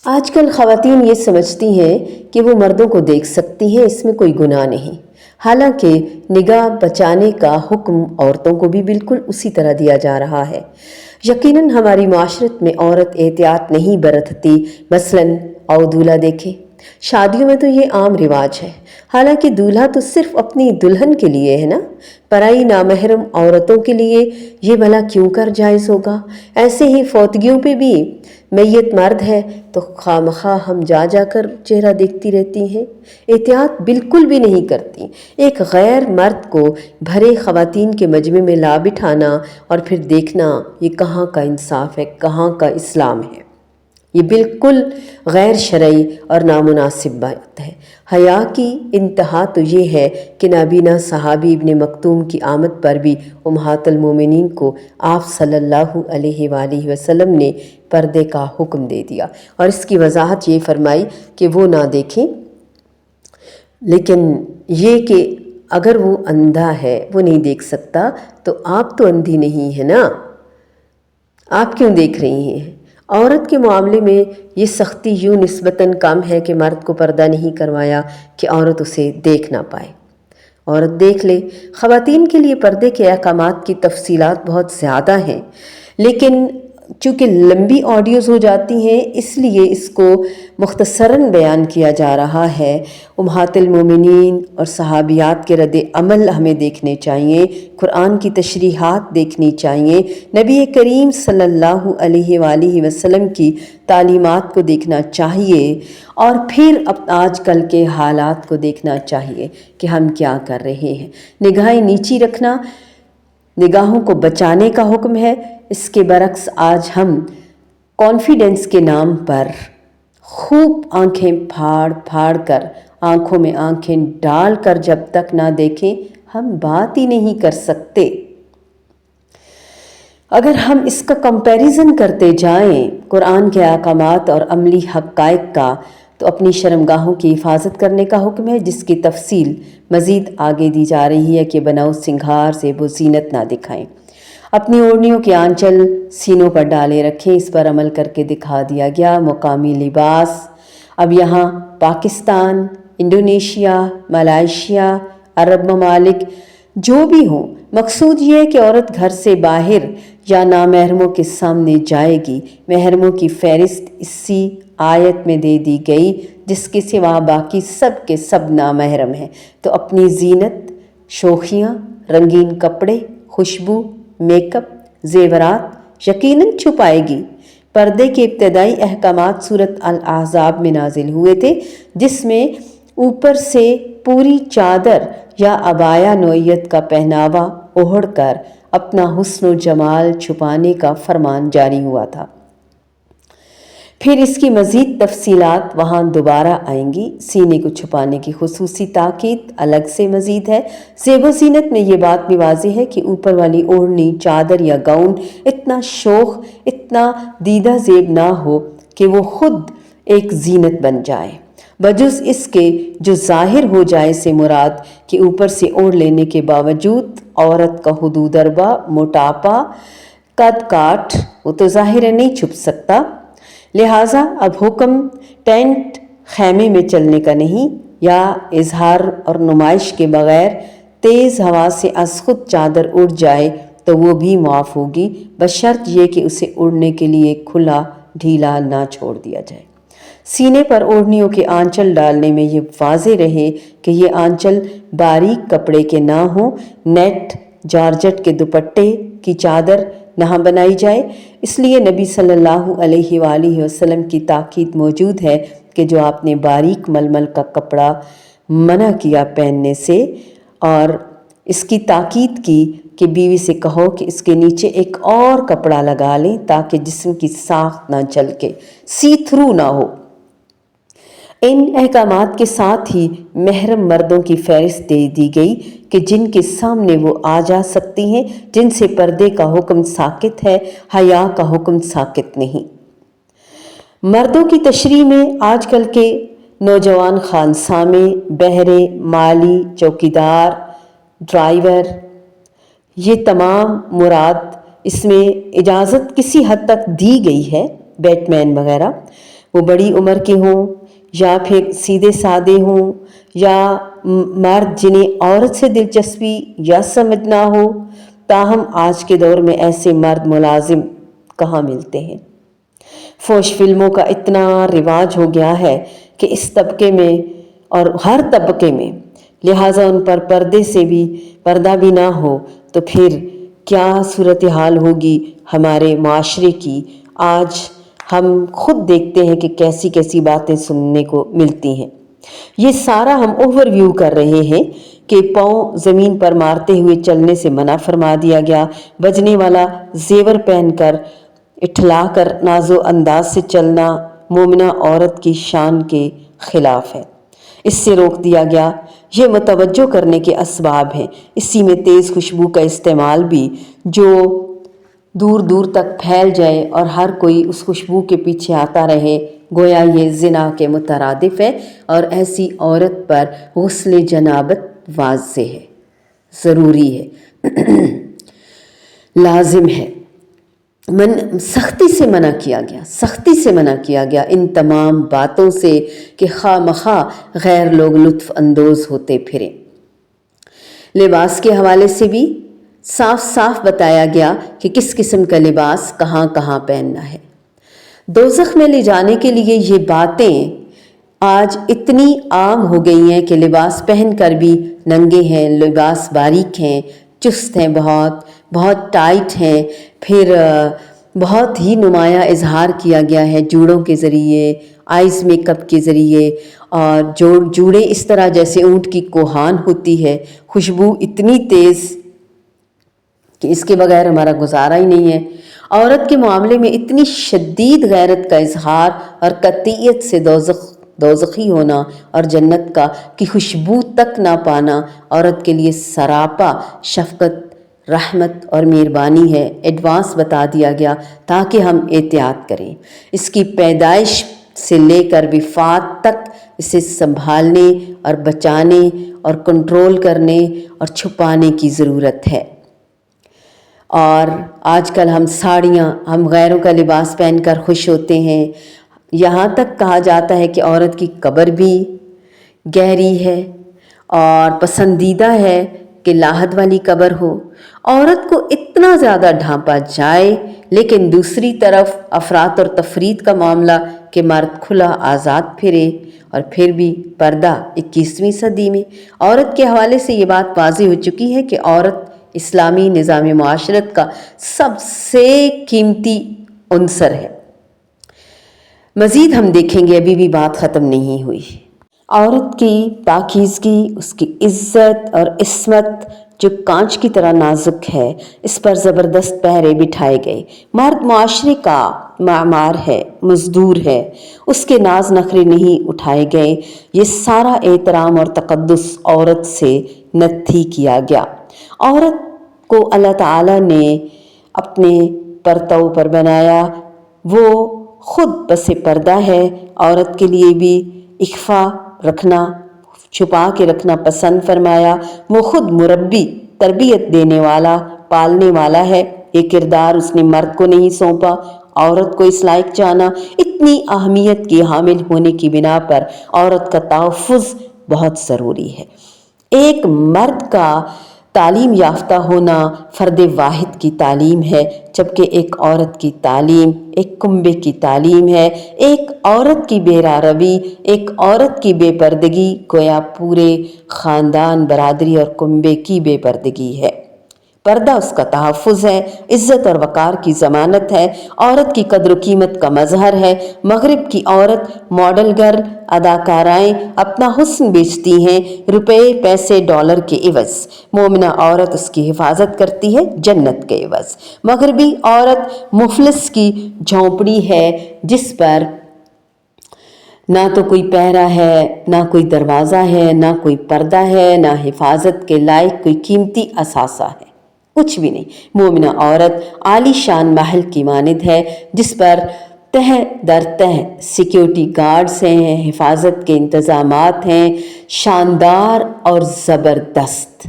آج کل خواتین یہ سمجھتی ہیں کہ وہ مردوں کو دیکھ سکتی ہیں، اس میں کوئی گناہ نہیں، حالانکہ نگاہ بچانے کا حکم عورتوں کو بھی بالکل اسی طرح دیا جا رہا ہے۔ یقیناً ہماری معاشرت میں عورت احتیاط نہیں برتتی، مثلاً آؤ دولہا دیکھیں۔ شادیوں میں تو یہ عام رواج ہے، حالانکہ دولہا تو صرف اپنی دلہن کے لیے ہے نا، پرائی نامحرم عورتوں کے لیے یہ بھلا کیوں کر جائز ہوگا؟ ایسے ہی فوتگیوں پہ بھی میت مرد ہے تو خواہ ہم جا کر چہرہ دیکھتی رہتی ہیں، احتیاط بالکل بھی نہیں کرتی۔ ایک غیر مرد کو بھرے خواتین کے مجمع میں لا بٹھانا اور پھر دیکھنا، یہ کہاں کا انصاف ہے، کہاں کا اسلام ہے؟ یہ بالکل غیر شرعی اور نامناسب بات ہے۔ حیا کی انتہا تو یہ ہے کہ نابینا صحابی ابن مکتوم کی آمد پر بھی امہات المومنین کو آپ صلی اللہ علیہ وآلہ وسلم نے پردے کا حکم دے دیا اور اس کی وضاحت یہ فرمائی کہ وہ نہ دیکھیں، لیکن یہ کہ اگر وہ اندھا ہے، وہ نہیں دیکھ سکتا، تو آپ تو اندھی نہیں ہے نا، آپ کیوں دیکھ رہی ہیں؟ عورت کے معاملے میں یہ سختی یوں نسبتاً کم ہے کہ مرد کو پردہ نہیں کروایا کہ عورت اسے دیکھ نہ پائے۔ عورت دیکھ لے۔ خواتین کے لیے پردے کے احکامات کی تفصیلات بہت زیادہ ہیں، لیکن چونکہ لمبی آڈیوز ہو جاتی ہیں اس لیے اس کو مختصراً بیان کیا جا رہا ہے۔ امہات المومنین اور صحابیات کے رد عمل ہمیں دیکھنے چاہیے، قرآن کی تشریحات دیکھنی چاہیے، نبی کریم صلی اللہ علیہ وآلہ وسلم کی تعلیمات کو دیکھنا چاہیے، اور پھر آج کل کے حالات کو دیکھنا چاہیے کہ ہم کیا کر رہے ہیں۔ نگاہیں نیچی رکھنا نگاہوں کو بچانے کا حکم ہے، اس کے برعکس آج ہم کانفیڈنس کے نام پر خوب آنکھیں پھاڑ کر، آنکھوں میں آنکھیں ڈال کر جب تک نہ دیکھیں ہم بات ہی نہیں کر سکتے۔ اگر ہم اس کا کمپیریزن کرتے جائیں قرآن کے احکامات اور عملی حقائق کا، تو اپنی شرمگاہوں کی حفاظت کرنے کا حکم ہے، جس کی تفصیل مزید آگے دی جا رہی ہے کہ بناؤ سنگھار زیب و زینت نہ دکھائیں، اپنی اوڑھنیوں کے آنچل سینوں پر ڈالے رکھیں، اس پر عمل کر کے دکھا دیا گیا مقامی لباس۔ اب یہاں پاکستان، انڈونیشیا، ملائیشیا، عرب ممالک جو بھی ہوں، مقصود یہ ہے کہ عورت گھر سے باہر یا نامحرموں کے سامنے جائے گی، محرموں کی فہرست اسی آیت میں دے دی گئی، جس کے سوا باقی سب کے سب نامحرم ہیں، تو اپنی زینت، شوخیاں، رنگین کپڑے، خوشبو، میک اپ، زیورات یقیناً چھپائے گی۔ پردے کے ابتدائی احکامات سورۃ الاحزاب میں نازل ہوئے تھے، جس میں اوپر سے پوری چادر یا عبایا نوعیت کا پہناوا اوڑھ کر اپنا حسن و جمال چھپانے کا فرمان جاری ہوا تھا۔ پھر اس کی مزید تفصیلات وہاں دوبارہ آئیں گی۔ سینے کو چھپانے کی خصوصی تاکید الگ سے مزید ہے۔ زیب و زینت میں یہ بات بھی واضح ہے کہ اوپر والی اوڑھنی، چادر یا گاؤن اتنا شوخ، اتنا دیدہ زیب نہ ہو کہ وہ خود ایک زینت بن جائے، بجز اس کے جو ظاہر ہو جائے سے مراد کہ اوپر سے اوڑھ لینے کے باوجود عورت کا حدود اربا، موٹاپا، قد کاٹ وہ تو ظاہر ہے نہیں چھپ سکتا۔ لہٰذا اب حکم ٹینٹ خیمے میں چلنے کا نہیں، یا اظہار اور نمائش کے بغیر تیز ہوا سے از خود چادر اڑ جائے تو وہ بھی معاف ہوگی، بشرط یہ کہ اسے اڑنے کے لیے کھلا ڈھیلا نہ چھوڑ دیا جائے۔ سینے پر اوڑھنیوں کے آنچل ڈالنے میں یہ واضح رہے کہ یہ آنچل باریک کپڑے کے نہ ہوں، نیٹ، جارجٹ کے دوپٹے کی چادر نہ بنائی جائے۔ اس لیے نبی صلی اللہ علیہ وآلہ وسلم کی تاکید موجود ہے کہ جو آپ نے باریک ململ کا کپڑا منع کیا پہننے سے، اور اس کی تاکید کی کہ بیوی سے کہو کہ اس کے نیچے ایک اور کپڑا لگا لیں تاکہ جسم کی ساخت نہ چلکے، سی تھرو نہ ہو۔ ان احکامات کے ساتھ ہی محرم مردوں کی فہرست دے دی گئی کہ جن کے سامنے وہ آ جا سکتی ہیں، جن سے پردے کا حکم ساقط ہے، حیا کا حکم ساقط نہیں۔ مردوں کی تشریح میں آج کل کے نوجوان خانسامے، بہرے، مالی، چوکیدار، ڈرائیور، یہ تمام مراد، اس میں اجازت کسی حد تک دی گئی ہے، بیٹ مین وغیرہ، وہ بڑی عمر کے ہوں یا پھر سیدھے سادے ہوں، یا مرد جنہیں عورت سے دلچسپی یا سمجھ نہ ہو، تاہم آج کے دور میں ایسے مرد ملازم کہاں ملتے ہیں۔ فوش فلموں کا اتنا رواج ہو گیا ہے کہ اس طبقے میں اور ہر طبقے میں، لہٰذا ان پر پردہ بھی نہ ہو تو پھر کیا صورتحال ہوگی ہمارے معاشرے کی۔ آج ہم خود دیکھتے ہیں کہ کیسی کیسی باتیں سننے کو ملتی ہیں۔ یہ سارا ہم اوور ویو کر رہے ہیں کہ پاؤں زمین پر مارتے ہوئے چلنے سے منع فرما دیا گیا، بجنے والا زیور پہن کر اٹھلا کر ناز و انداز سے چلنا مومنہ عورت کی شان کے خلاف ہے، اس سے روک دیا گیا۔ یہ متوجہ کرنے کے اسباب ہیں۔ اسی میں تیز خوشبو کا استعمال بھی، جو دور دور تک پھیل جائے اور ہر کوئی اس خوشبو کے پیچھے آتا رہے، گویا یہ زنا کے مترادف ہے، اور ایسی عورت پر غسل جنابت واضح ہے، ضروری ہے، لازم ہے۔ سختی سے منع کیا گیا ان تمام باتوں سے کہ خواہ مخواہ غیر لوگ لطف اندوز ہوتے پھریں۔ لباس کے حوالے سے بھی صاف صاف بتایا گیا کہ کس قسم کا لباس کہاں کہاں پہننا ہے۔ دوزخ میں لے جانے کے لیے یہ باتیں آج اتنی عام ہو گئی ہیں کہ لباس پہن کر بھی ننگے ہیں، لباس باریک ہیں، چست ہیں، بہت ٹائٹ ہیں، پھر بہت ہی نمایاں اظہار کیا گیا ہے جوڑوں کے ذریعے، آئز میک اپ کے ذریعے، اور جوڑیں اس طرح جیسے اونٹ کی کوہان ہوتی ہے، خوشبو اتنی تیز کہ اس کے بغیر ہمارا گزارا ہی نہیں ہے۔ عورت کے معاملے میں اتنی شدید غیرت کا اظہار اور قطعیت سے دوزخی ہونا اور جنت کا کی خوشبو تک نہ پانا عورت کے لیے سراپا شفقت، رحمت اور مہربانی ہے۔ ایڈوانس بتا دیا گیا تاکہ ہم احتیاط کریں۔ اس کی پیدائش سے لے کر وفات تک اسے سنبھالنے اور بچانے اور کنٹرول کرنے اور چھپانے کی ضرورت ہے۔ اور آج کل ہم غیروں کا لباس پہن کر خوش ہوتے ہیں، یہاں تک کہا جاتا ہے کہ عورت کی قبر بھی گہری ہے اور پسندیدہ ہے کہ لاحد والی قبر ہو۔ عورت کو اتنا زیادہ ڈھانپا جائے، لیکن دوسری طرف افراط اور تفریط کا معاملہ کہ مرد کھلا آزاد پھرے، اور پھر بھی پردہ 21ویں صدی میں۔ عورت کے حوالے سے یہ بات واضح ہو چکی ہے کہ عورت اسلامی نظام معاشرت کا سب سے قیمتی عنصر ہے۔ مزید ہم دیکھیں گے، ابھی بھی بات ختم نہیں ہوئی۔ عورت کی پاکیزگی، اس کی عزت اور عصمت جو کانچ کی طرح نازک ہے، اس پر زبردست پہرے بٹھائے گئے۔ مرد معاشرے کا معمار ہے، مزدور ہے، اس کے ناز نخرے نہیں اٹھائے گئے۔ یہ سارا احترام اور تقدس عورت سے نتھی کیا گیا۔ عورت کو اللہ تعالیٰ نے اپنے پرتو پر بنایا، وہ خود پس پردہ ہے۔ عورت کے لیے بھی اخفا رکھنا، چھپا کے رکھنا پسند فرمایا۔ وہ خود مربی، تربیت دینے والا، پالنے والا ہے۔ یہ کردار اس نے مرد کو نہیں سونپا، عورت کو اس لائق جانا۔ اتنی اہمیت کی حامل ہونے کی بنا پر عورت کا تحفظ بہت ضروری ہے۔ ایک مرد کا تعلیم یافتہ ہونا فرد واحد کی تعلیم ہے، جبکہ ایک عورت کی تعلیم ایک کنبے کی تعلیم ہے۔ ایک عورت کی بے راروی، ایک عورت کی بے پردگی گویا پورے خاندان، برادری اور کنبے کی بے پردگی ہے۔ پردہ اس کا تحفظ ہے، عزت اور وقار کی ضمانت ہے، عورت کی قدر و قیمت کا مظہر ہے۔ مغرب کی عورت، ماڈل گرل، اداکارائیں اپنا حسن بیچتی ہیں روپے، پیسے، ڈالر کے عوض۔ مومنہ عورت اس کی حفاظت کرتی ہے جنت کے عوض۔ مغربی عورت مفلس کی جھونپڑی ہے، جس پر نہ تو کوئی پہرا ہے، نہ کوئی دروازہ ہے، نہ کوئی پردہ ہے، نہ حفاظت کے لائق کوئی قیمتی اثاثہ ہے، کچھ بھی نہیں۔ مومنہ عورت عالی شان محل کی مانند ہے، جس پر تہ در تہ سیکیورٹی گارڈز ہیں، حفاظت کے انتظامات ہیں، شاندار اور زبردست۔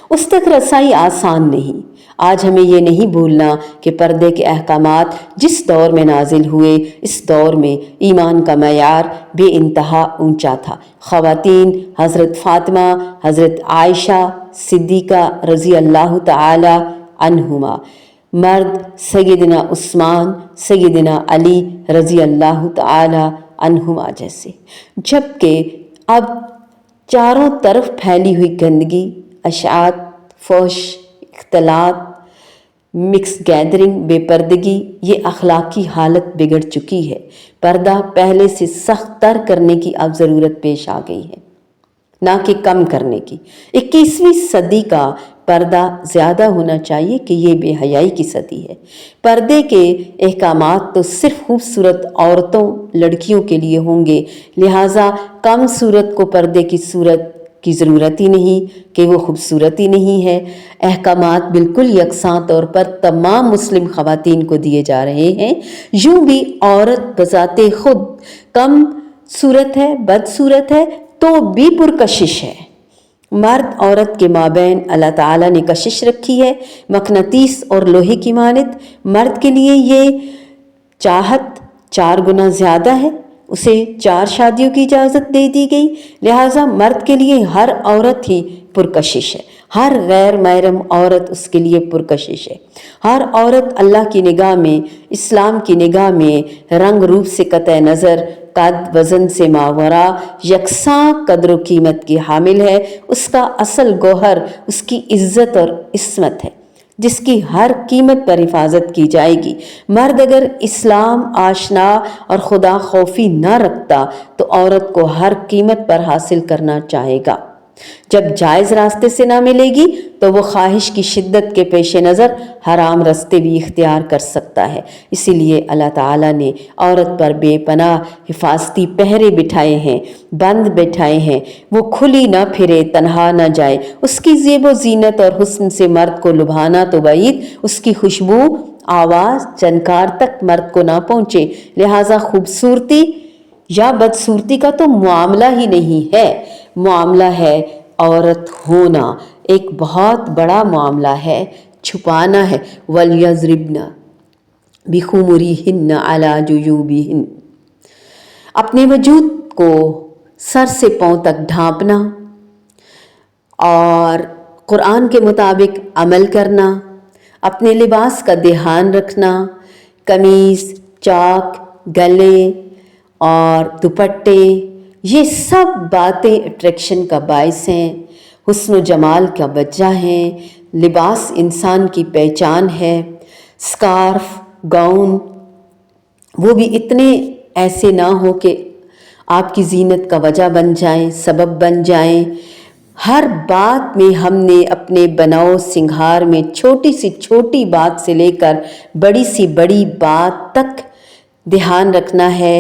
اس تک رسائی آسان نہیں۔ آج ہمیں یہ نہیں بھولنا کہ پردے کے احکامات جس دور میں نازل ہوئے اس دور میں ایمان کا معیار بے انتہا اونچا تھا۔ خواتین حضرت فاطمہ، حضرت عائشہ صدیقہ رضی اللہ تعالی عنہما، مرد سیدنا عثمان، سیدنا علی رضی اللہ تعالی عنہما جیسے۔ جبکہ اب چاروں طرف پھیلی ہوئی گندگی، اشاعت، فحش، اختلاط، مکس گیدرنگ، بے پردگی، یہ اخلاقی حالت بگڑ چکی ہے۔ پردہ پہلے سے سخت تر کرنے کی اب ضرورت پیش آ گئی ہے، نہ کہ کم کرنے کی۔ 21ویں صدی کا پردہ زیادہ ہونا چاہیے کہ یہ بے حیائی کی صدی ہے۔ پردے کے احکامات تو صرف خوبصورت عورتوں، لڑکیوں کے لیے ہوں گے، لہٰذا کم صورت کو پردے کی صورت کی ضرورت ہی نہیں کہ وہ خوبصورت ہی نہیں ہے۔ احکامات بالکل یکساں طور پر تمام مسلم خواتین کو دیے جا رہے ہیں۔ یوں بھی عورت بذات خود کم صورت ہے، بد صورت ہے تو بھی پرکشش ہے۔ مرد عورت کے مابین اللہ تعالیٰ نے کشش رکھی ہے، مقناطیس اور لوہے کی مانند۔ مرد کے لیے یہ چاہت 4 گنا زیادہ ہے، اسے 4 شادیوں کی اجازت دے دی گئی، لہٰذا مرد کے لیے ہر عورت ہی پرکشش ہے، ہر غیر محرم عورت اس کے لیے پرکشش ہے۔ ہر عورت اللہ کی نگاہ میں، اسلام کی نگاہ میں رنگ روپ سے قطع نظر، قد وزن سے ماوراء یکساں قدر و قیمت کی حامل ہے۔ اس کا اصل گوہر اس کی عزت اور عصمت ہے، جس کی ہر قیمت پر حفاظت کی جائے گی۔ مرد اگر اسلام آشنا اور خدا خوفی نہ رکھتا تو عورت کو ہر قیمت پر حاصل کرنا چاہے گا۔ جب جائز راستے سے نہ ملے گی تو وہ خواہش کی شدت کے پیش نظر حرام راستے بھی اختیار کر سکتا ہے۔ اسی لیے اللہ تعالیٰ نے عورت پر بے پناہ حفاظتی پہرے بٹھائے ہیں، بند بٹھائے ہیں۔ وہ کھلی نہ پھرے، تنہا نہ جائے، اس کی زیب و زینت اور حسن سے مرد کو لبھانا تو بعید، اس کی خوشبو، آواز، جنکار تک مرد کو نہ پہنچے۔ لہٰذا خوبصورتی یا بدصورتی کا تو معاملہ ہی نہیں ہے، معاملہ ہے عورت ہونا، ایک بہت بڑا معاملہ ہے، چھپانا ہے۔ وَلْيَضْرِبْنَ بِخُمُرِهِنَّ عَلَى جُيُوبِهِنَّ، اپنے وجود کو سر سے پاؤں تک ڈھانپنا اور قرآن کے مطابق عمل کرنا، اپنے لباس کا دھیان رکھنا، قمیص، چاک، گلے اور دوپٹے، یہ سب باتیں اٹریکشن کا باعث ہیں، حسن و جمال کا وجہ ہیں۔ لباس انسان کی پہچان ہے۔ سکارف، گاؤن، وہ بھی اتنے ایسے نہ ہو کہ آپ کی زینت کا وجہ بن جائیں، سبب بن جائیں۔ ہر بات میں ہم نے اپنے بناؤ سنگھار میں چھوٹی سی چھوٹی بات سے لے کر بڑی سی بڑی بات تک دھیان رکھنا ہے۔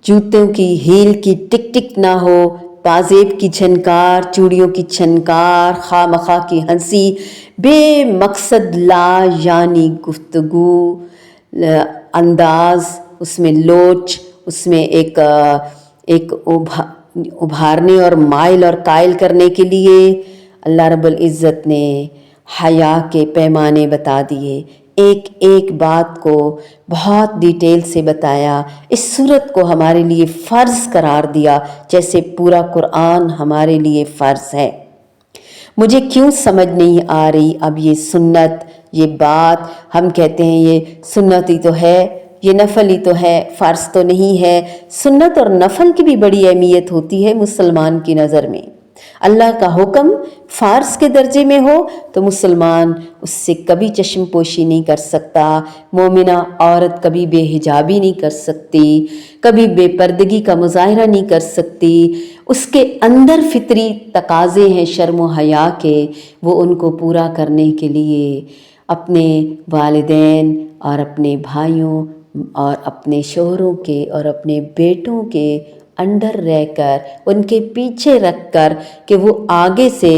جوتوں کی ہیل کی ٹک ٹک نہ ہو، پازیب کی جھنکار، چوڑیوں کی چھنکار، خواہ مخواہ کی ہنسی، بے مقصد لا یعنی گفتگو، انداز، اس میں لوچ، اس میں ایک ابھارنے اور مائل اور قائل کرنے کے لیے اللہ رب العزت نے حیا کے پیمانے بتا دیے، ایک ایک بات کو بہت ڈیٹیل سے بتایا۔ اس صورت کو ہمارے لیے فرض قرار دیا جیسے پورا قرآن ہمارے لیے فرض ہے۔ مجھے کیوں سمجھ نہیں آ رہی اب یہ سنت، یہ بات ہم کہتے ہیں یہ سنت ہی تو ہے، یہ نفل ہی تو ہے، فرض تو نہیں ہے۔ سنت اور نفل کی بھی بڑی اہمیت ہوتی ہے مسلمان کی نظر میں۔ اللہ کا حکم فرض کے درجے میں ہو تو مسلمان اس سے کبھی چشم پوشی نہیں کر سکتا، مومنہ عورت کبھی بے حجابی نہیں کر سکتی، کبھی بے پردگی کا مظاہرہ نہیں کر سکتی۔ اس کے اندر فطری تقاضے ہیں شرم و حیا کے، وہ ان کو پورا کرنے کے لیے اپنے والدین اور اپنے بھائیوں اور اپنے شوہروں کے اور اپنے بیٹوں کے انڈر رہ کر، ان کے پیچھے رکھ کر کہ وہ آگے سے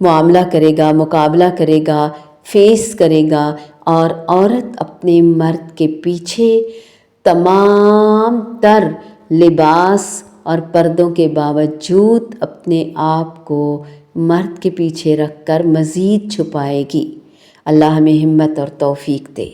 معاملہ کرے گا، مقابلہ کرے گا، فیس کرے گا، اور عورت اپنے مرد کے پیچھے تمام تر لباس اور پردوں کے باوجود اپنے آپ کو مرد کے پیچھے رکھ کر مزید چھپائے گی۔ اللہ ہمیں ہمت اور توفیق دے۔